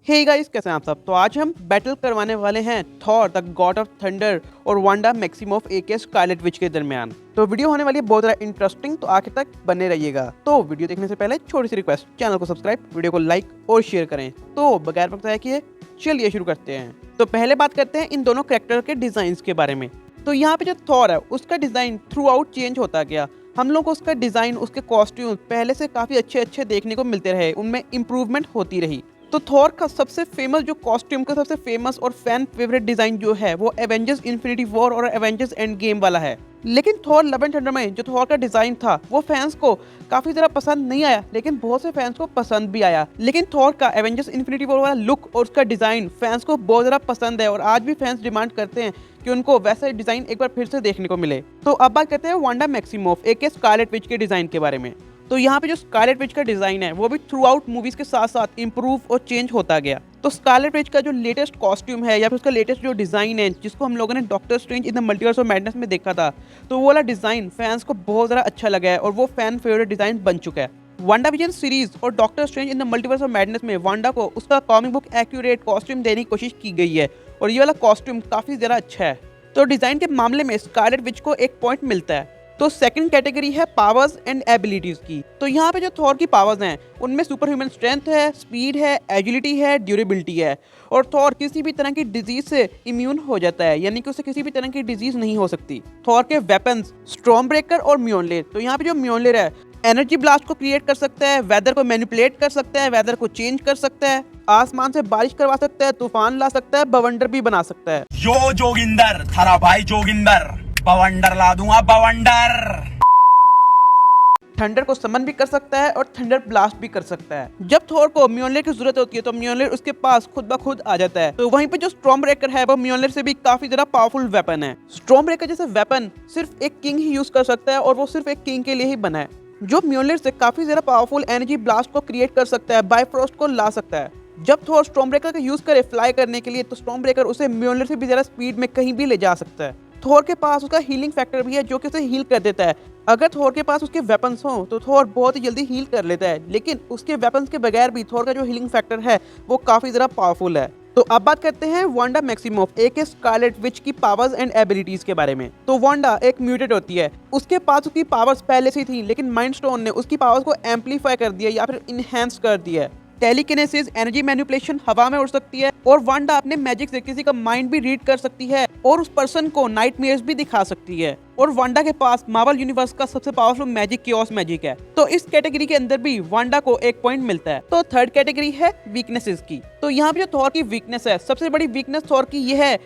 Hey guys, कैसे हैं आप सब। तो आज हम बैटल करवाने वाले हैं Thor the God of thunder और वांडा मैक्सिमोफ एके स्कारलेट विच के दरमियान। तो वीडियो होने वाली है बहुत ज़्यादा इंटरेस्टिंग, तो आखिर तक बने रहिएगा। तो वीडियो देखने से पहले छोटी सी रिक्वेस्ट, चैनल को सब्सक्राइब, वीडियो को लाइक और शेयर करें। तो बगैर वक्त ज़ाया किए चलिए शुरू करते हैं। तो पहले बात करते हैं इन दोनों कैरेक्टर के डिजाइन के बारे में। तो यहाँ पे जो थॉर है उसका डिजाइन थ्रू आउट चेंज होता गया। हम लोग को उसका डिजाइन, उसके कॉस्ट्यूम पहले से काफी अच्छे देखने को मिलते रहे, उनमें इंप्रूवमेंट होती रही। तो थॉर का सबसे फेमस जो कॉस्ट्यूम का सबसे फेमस और फैन फेवरेट डिजाइन जो है वो एवेंजर्स इन्फिनिटी वॉर और एवेंजर्स एंड गेम वाला है। लेकिन थॉर लव एंड थंडर में जो थॉर का डिजाइन था वो फैंस को काफी ज्यादा पसंद नहीं आया, लेकिन बहुत से फैंस को पसंद भी आया। लेकिन थॉर का एवेंजर्स इन्फिनिटी वॉर वाला लुक और उसका डिजाइन फैंस को बहुत ज्यादा पसंद है और आज भी फैंस डिमांड करते हैं कि उनको वैसा डिजाइन एक बार फिर से देखने को मिले। तो अब बात करते हैं वांडा मैक्सिमोफ एके स्कारलेट विच के डिजाइन के बारे में। तो यहाँ पे जो स्कारलेट विच का डिजाइन है वो भी थ्रू आउट मूवीज के साथ साथ इंप्रूव और चेंज होता गया। तो स्कारलेट विच का जो लेटेस्ट कॉस्ट्यूम है या फिर उसका लेटेस्ट जो डिजाइन है, जिसको हम लोगों ने doctor strange in the multiverse of madness में देखा था, तो वो वाला डिजाइन फैंस को बहुत ज्यादा अच्छा लगा है और वो फैन फेवरेट डिजाइन बन चुका है। वांडा विजन सीरीज और doctor strange in the multiverse of madness में वांडा को उसका कॉमिक बुक एक्यूरेट कॉस्ट्यूम देने की कोशिश की गई है और ये वाला कॉस्ट्यूम काफी ज्यादा अच्छा है। तो डिजाइन के मामले में स्कारलेट विच को एक पॉइंट मिलता है। तो सेकंड कैटेगरी है पावर्स एंड एबिलिटीज की। तो यहाँ पे जो थॉर की पावर्स हैं उनमें सुपर ह्यूमन स्ट्रेंथ है, स्पीड है, एजिलिटी है, ड्यूरेबिलिटी है। और थॉर किसी भी तरह की डिजीज से इम्यून हो जाता है, यानी कि उसे किसी भी तरह की डिजीज नहीं हो सकती। थॉर के वेपन्स स्टॉर्म ब्रेकर और म्योनलेर। तो यहाँ पे जो म्योनलेर है एनर्जी ब्लास्ट को क्रिएट कर सकता है, वेदर को मैनिपुलेट कर सकता है, वेदर को चेंज कर सकता है, आसमान से बारिश करवा सकता है, तूफान ला सकता है, बवंडर भी बना सकता है। यो जोगिंदर, थारा भाई जोगिंदर, बवंडर ला दूंगा बवंडर। थंडर को समन भी कर सकता है और थंडर ब्लास्ट भी कर सकता है। जब थॉर को म्योनलेर की जरूरत होती है तो म्योनलेर उसके पास खुद ब खुद आ जाता है। तो वहीं पे जो स्टॉर्म ब्रेकर है वो म्योनलेर से भी काफी ज्यादा पावरफुल वेपन है। स्टॉर्म ब्रेकर जैसे वेपन सिर्फ एक किंग ही यूज कर सकता है और वो सिर्फ एक किंग के लिए ही बना है। जो म्योनलेर से काफी ज्यादा पावरफुल एनर्जी ब्लास्ट को क्रिएट कर सकता है, बाइफ्रोस्ट को ला सकता है। जब थॉर स्टॉर्म ब्रेकर का यूज करे फ्लाई करने के लिए तो स्टॉर्म ब्रेकर उसे म्योनलेर से भी ज्यादा स्पीड में कहीं भी ले जा सकता है। थॉर के पास उसका हीलिंग फैक्टर भी है जो कि उसे हील कर देता है। अगर थॉर के पास उसके वेपन्स हों तो थॉर बहुत ही जल्दी हील कर लेता है, लेकिन उसके वेपन्स के बगैर भी थॉर का जो हीलिंग फैक्टर है वो काफी ज्यादा पावरफुल है। तो अब बात करते हैं वांडा मैक्सिमोफ एके स्कारलेट विच की पावर्स एंड एबिलिटीज के बारे में। तो वांडा एक म्यूटेट होती है, उसके पास उसकी पावर्स पहले से थी, लेकिन माइंड स्टोन ने उसकी पावर्स को एम्पलीफाई कर दिया या फिर इनहेंस कर दिया है। टेलीकिनेसिस, एनर्जी मैनिपुलेशन, हवा में उड़ सकती है और वांडा अपने मैजिक से किसी का माइंड भी रीड कर सकती है और उस पर्सन को नाइटमेयर्स भी दिखा सकती है। और वांडा के पास मार्वल यूनिवर्स का सबसे पावरफुल मैजिक कियोस मैजिक है। तो इस कैटेगरी के अंदर भी वांडा को एक पॉइंट मिलता है। तो थर्ड कैटेगरी है वीकनेसेस की। तो यहाँ पे जो थॉर की वीकनेस है, सबसे बड़ी वीकनेस थॉर की ये है,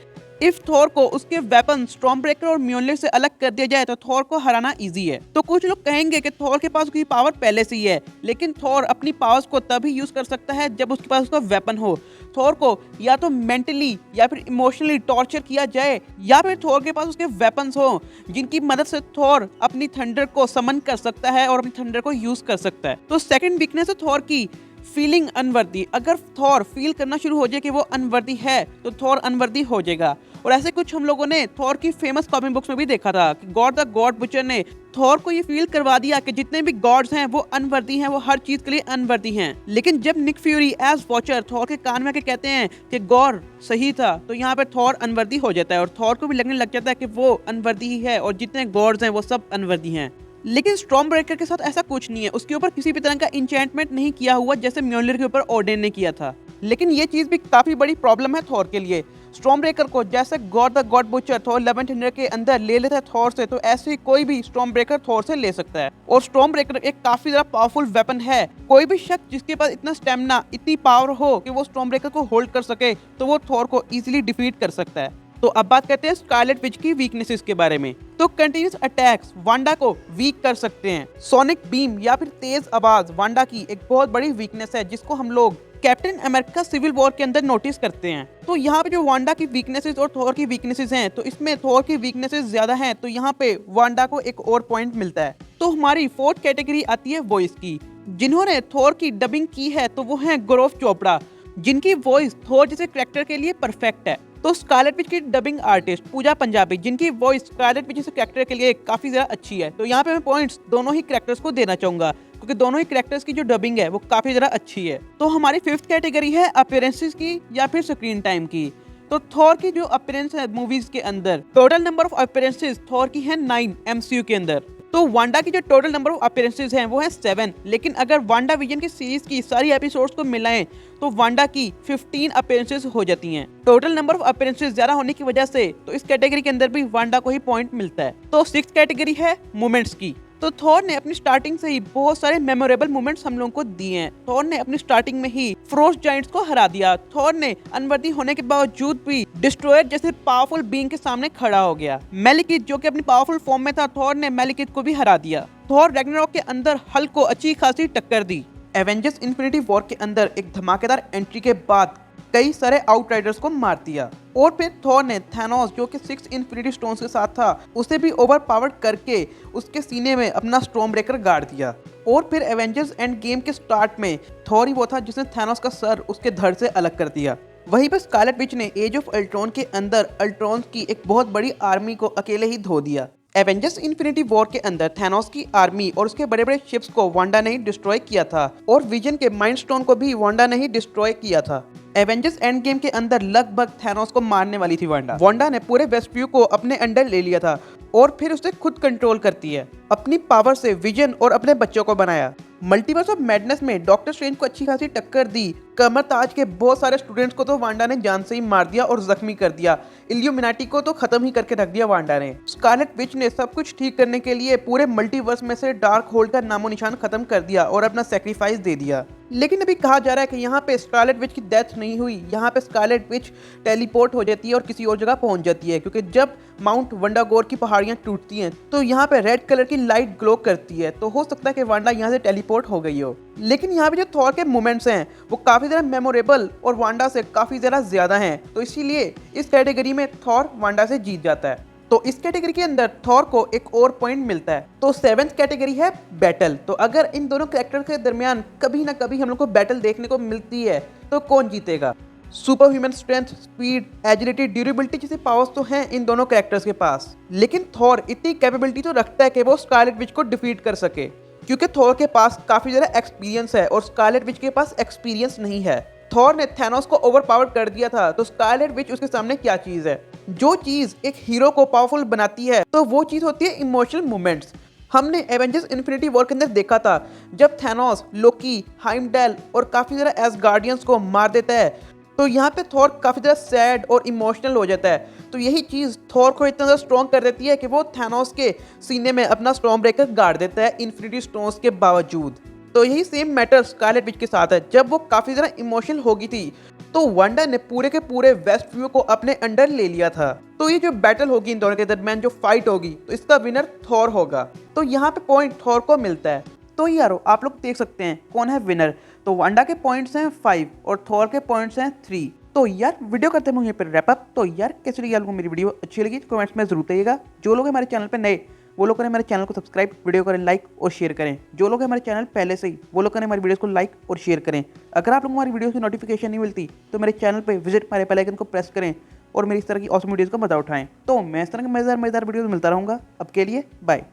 इफ थॉर को उसके वेपन स्टॉर्म ब्रेकर और म्योनलेर से अलग कर दिया जाए तो थॉर को हराना इजी है। तो कुछ लोग कहेंगे कि थॉर के पास उसकी पावर पहले से ही है, लेकिन थॉर अपनी पावर्स को तभी यूज कर सकता है जब उसके पास उसका वेपन हो। थॉर को या तो मेंटली या फिर इमोशनली टॉर्चर किया जाए, या फिर थॉर के पास उसके वेपन्स हो जिनकी मदद से थॉर अपनी थंडर को समन कर सकता है और अपनी थंडर को यूज कर सकता है। तो सेकंड वीकनेस है थॉर की फीलिंग अनवर्दी। अगर थॉर फील करना शुरू हो जाए कि वो अनवर्दी है तो थॉर अनवर्दी हो जाएगा। और ऐसे कुछ हम लोगों ने थॉर की फेमस कॉमिक बुक्स में भी देखा था कि गॉड द गॉड बुचर ने थॉर को ये फील करवा दिया कि जितने भी गॉड्स हैं वो अनवर्दी हैं, वो हर चीज के लिए अनवर्दी हैं। लेकिन जब Nick Fury as watcher Thor के कान में आके कहते हैं कि गॉड सही था, तो यहाँ पे थॉर अनवर्दी हो जाता है और थॉर को भी लगने लग जाता है कि वो अनवर्दी ही है और जितने गॉड्स हैं वो सब अनवर्दी हैं। लेकिन स्टॉर्म ब्रेकर के साथ ऐसा कुछ नहीं है, उसके ऊपर किसी भी तरह का इंचेंटमेंट नहीं किया हुआ जैसे म्योनलेर के ऊपर ओडेन ने किया था। लेकिन ये चीज भी काफी बड़ी प्रॉब्लम है थॉर के लिए। स्टॉर्म ब्रेकर को जैसे God the God butcher Thor love and thunder के अंदर ले लेता है थॉर से, तो ऐसे ही कोई भी स्टॉर्म ब्रेकर थॉर से ले सकता है। और स्टॉर्म ब्रेकर एक काफी ज्यादा पावरफुल वेपन है। कोई भी शख्स जिसके पास इतना स्टेमिना, इतनी पावर हो कि वो स्टॉर्म ब्रेकर को होल्ड कर सके, तो वो थॉर को इजीली डिफीट कर सकता है। तो अब बात करते हैं स्कारलेट विच की वीकनेसेस के बारे में। तो कंटिन्यूस अटैक्स वांडा को वीक कर सकते हैं। सोनिक बीम या फिर तेज आवाज वांडा की एक बहुत बड़ी वीकनेस है, जिसको हम लोग कैप्टन अमेरिका सिविल वॉर के अंदर नोटिस करते हैं। तो यहाँ पे जो वांडा की वीकनेसेस और थॉर की वीकनेसेस हैं, तो इसमें थॉर की वीकनेसेस ज्यादा हैं, तो यहाँ पे वांडा को एक और पॉइंट मिलता है। तो हमारी फोर्थ कैटेगरी आती है वॉइस की। जिन्होंने थॉर की डबिंग की है तो वो है गौरव चोपड़ा, जिनकी वॉइस थॉर जैसे कैरेक्टर के लिए परफेक्ट है। तो स्कारलेट विच की डबिंग आर्टिस्ट पूजा पंजाबी, जिनकी वॉइस स्कारलेट विच जैसे कैरेक्टर के लिए काफी ज्यादा अच्छी है। तो यहाँ पे मैं पॉइंट्स दोनों ही कैरेक्टर्स को देना चाहूंगा। क्योंकि दोनों ही कैरेक्टर्स की जो डबिंग है वो काफी ज्यादा अच्छी है। तो हमारी फिफ्थ कैटेगरी है अपीयरेंसेस की या फिर स्क्रीन टाइम की। तो थॉर की जो अपीयरेंस है मूवीज के अंदर, total number of appearances Thor की है 9 एमसीयू के अंदर। तो वांडा की जो टोटल नंबर ऑफ अपीयरेंसेस हैं वो है 7, लेकिन अगर वांडा विजन की सीरीज की सारी एपिसोड्स को मिलाएं तो वांडा की 15 अपीयरेंसेस हो जाती हैं। टोटल नंबर ऑफ अपीयरेंसेस ज्यादा होने की वजह से तो इस कैटेगरी के अंदर भी वांडा को ही पॉइंट मिलता है। तो सिक्स्थ कैटेगरी है मोमेंट्स की। तो थॉर ने अपनी स्टार्टिंग से ही बहुत सारे मेमोरेबल मोमेंट्स हम लोगों को दिए हैं। थॉर ने अपनी स्टार्टिंग में ही फ्रोस्ट जायंट्स को हरा दिया। थॉर ने अनवर्दी होने के बावजूद भी डिस्ट्रॉयर जैसे पावरफुल बीइंग के सामने खड़ा हो गया। मेलिकिथ जो कि अपनी पावरफुल फॉर्म में था, थॉर ने मेलिकिथ को भी हरा दिया। थॉर रैग्नारॉक के अंदर हल्क को अच्छी खासी टक्कर दी। एवेंजर्स इन्फिनिटी वॉर के अंदर एक धमाकेदार एंट्री के बाद कई सारे आउटराइडर्स को मार दिया। और फिर थॉर ने थैनोस जो कि 6 इन्फिनिटी स्टोन्स के साथ था उसे भी ओवरपावर्ड करके उसके सीने में अपना स्टॉर्म ब्रेकर गाड़ दिया। और फिर एवेंजर्स एंड गेम के स्टार्ट में थॉर ही वो था जिसने थैनोस का सर उसके धड़ से अलग कर दिया। वहीं पर स्कारलेट विच ने एज ऑफ अल्ट्रॉन के अंदर अल्ट्रॉन की एक बहुत बड़ी आर्मी को अकेले ही धो दिया। एवेंजर्स इन्फिनिटी वॉर के अंदर थैनोस की आर्मी और उसके बड़े बड़े शिप्स को वांडा ने ही डिस्ट्रॉय किया था और विजन के माइंड स्टोन को भी वांडा ने ही डिस्ट्रॉय किया था। एवेंजर्स एंड गेम के अंदर लगभग थैनोस को मारने वाली थी वांडा। वांडा ने पूरे वेस्टव्यू को अपने अंडर ले लिया था और फिर उसे खुद कंट्रोल करती है। अपनी पावर से विजन और अपने बच्चों को बनाया। मल्टीवर्स ऑफ मैडनेस में डॉक्टर स्ट्रेंज को अच्छी खासी टक्कर दी। कमर ताज के बहुत सारे स्टूडेंट्स को तो वांडा ने जान से ही मार दिया और जख्मी कर दिया। इल्यूमिनाटी को तो खत्म ही करके रख दिया वांडा ने। स्कारलेट विच ने सब कुछ ठीक करने के लिए पूरे मल्टीवर्स में से डार्क होल्ड का नामो निशान खत्म कर दिया और अपना सेक्रीफाइस दे दिया। लेकिन अभी कहा जा रहा है कि यहाँ पे स्कारलेट विच की डेथ नहीं हुई, यहाँ पे स्कारलेट विच टेलीपोर्ट हो जाती है और किसी और जगह पहुंच जाती है, क्योंकि जब माउंट वंडागोर की पहाड़ियां टूटती हैं तो यहाँ पे रेड कलर की लाइट ग्लो करती है। तो हो सकता है कि वांडा यहाँ से टेलीपोर्ट हो गई हो। लेकिन यहाँ पे जो थॉर के मोमेंट्स हैं वो काफी ज्यादा मेमोरेबल और वांडा से काफी ज्यादा हैं, तो इसीलिए इस कैटेगरी में थॉर वांडा से जीत जाता है। तो इस कैटेगरी के अंदर थॉर को एक और पॉइंट मिलता है। तो 7th कैटेगरी है बैटल। तो अगर इन दोनों कैरेक्टर के दरमियान कभी ना कभी हम लोग को बैटल देखने को मिलती है तो कौन जीतेगा? Super human strength, speed, agility, durability जैसे पावर्स तो हैं इन दोनों कैरेक्टर्स के पास, लेकिन थॉर इतनी कैपेबिलिटी तो रखता है कि वो स्कारलेट विच को डिफीट कर सके, क्योंकि थॉर के पास काफी ज्यादा एक्सपीरियंस है और स्कारलेट विच के पास एक्सपीरियंस नहीं है। थॉर ने थैनोस को ओवरपावर्ड कर दिया था, तो स्कारलेट विच उसके सामने क्या चीज है? जो चीज एक हीरो को पावरफुल बनाती है तो वो चीज होती है इमोशनल मूवमेंट्स। हमने एवेंजर्स इन्फिनिटी वॉर के अंदर देखा था जब थैनोस, लोकी, हाइमडैल और काफी ज्यादा एसगार्डियंस को मार देता है तो यहाँ पे थॉर काफी ज्यादा सैड और इमोशनल हो जाता है। तो यही चीज थॉर को इतना ज्यादा स्ट्रॉन्ग कर देती है कि वो थैनोस के सीने में अपना स्टॉर्म ब्रेकर गाड़ देता है इन्फिनिटी स्टोन्स के बावजूद। तो यही सेम मैटर स्कारलेट विच के साथ है। जब वो काफी ज्यादा इमोशनल हो गई थी तो वांडा ने पूरे के पूरे वेस्टव्यू को अपने अंडर ले लिया था। तो ये जो बैटल होगी इन दोनों के दरमियान, जो फाइट होगी, तो इसका विनर थॉर होगा। तो यहाँ पे पॉइंट थॉर को मिलता है। तो यारो आप लोग देख सकते हैं कौन है विनर। तो वांडा के पॉइंट्स हैं 5 और थॉर के पॉइंट्स हैं 3। तो यार वीडियो करते हैं यहीं पर रैप अप। तो यार कैसे लगी आपको मेरी वीडियो? अच्छी लगी तो कमेंट्स में जरूर बताइएगा। जो लोग हमारे चैनल पर नए वो लोग करें हमारे चैनल को सब्सक्राइब, वीडियो करें लाइक और शेयर करें। जो लोग हमारे चैनल पहले से ही वो लोग करें हमारी वीडियोस को लाइक और शेयर करें। अगर आप लोग हमारी वीडियो की नोटिफिकेशन नहीं मिलती तो मेरे चैनल पे विजिट मारे बेल आइकन को प्रेस करें और मेरी इस तरह की ऑसम वीडियोस का मजा उठाएं। तो मैं इस तरह के मजेदार वीडियोस मिलता रहूँगा। अब के लिए बाय।